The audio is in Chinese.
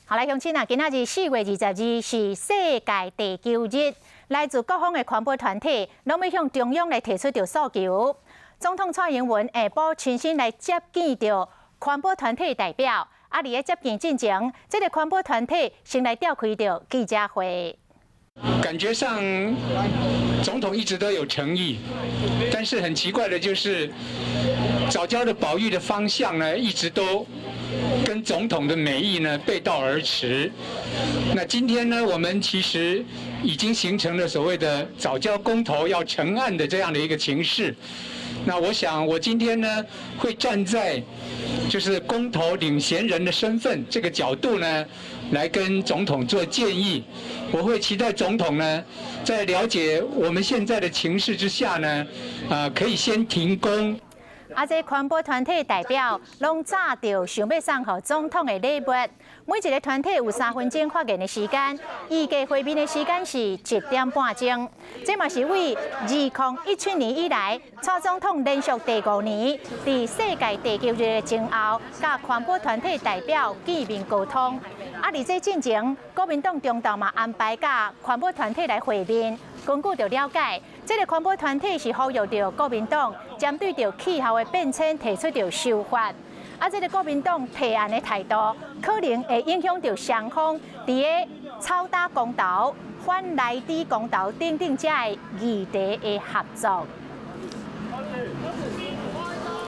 好，来乡亲啊，今仔日4月22日是世界地球日，来自各方的环保团体拢要向中央来提出着诉求。总统蔡英文下晡亲身来接见着环保团体代表，啊，伫咧接见进前，这个环保团体先来召开着记者会。感觉上，总统一直都有诚意，但是很奇怪的就是，藻礁的保育的方向呢，一直都跟总统的美意呢背道而驰。那今天呢，我们其实已经形成了所谓的藻礁公投要成案的这样的一个情势。那我想，我今天呢会站在就是公投领衔人的身份这个角度呢，来跟总统做建议。我会期待总统呢，在了解我们现在的情势之下呢，可以先停工。这环保团体代表拢早就想要送给总统的礼物，每一个团体有3分钟发言的时间，预计会面的时间是1点半钟。这嘛是为2017年以来，蔡总统连续第5年在世界地球日的前后，甲环保团体代表见面沟通。在这进前，国民党中道嘛安排甲环保团体来会面。根据着了解，这个环保团体是呼吁着国民党针对着气候的变迁提出着修法。这个国民党提案的态度，可能会影响着双方伫个草打公投、反来猪公投等这个议题的合作。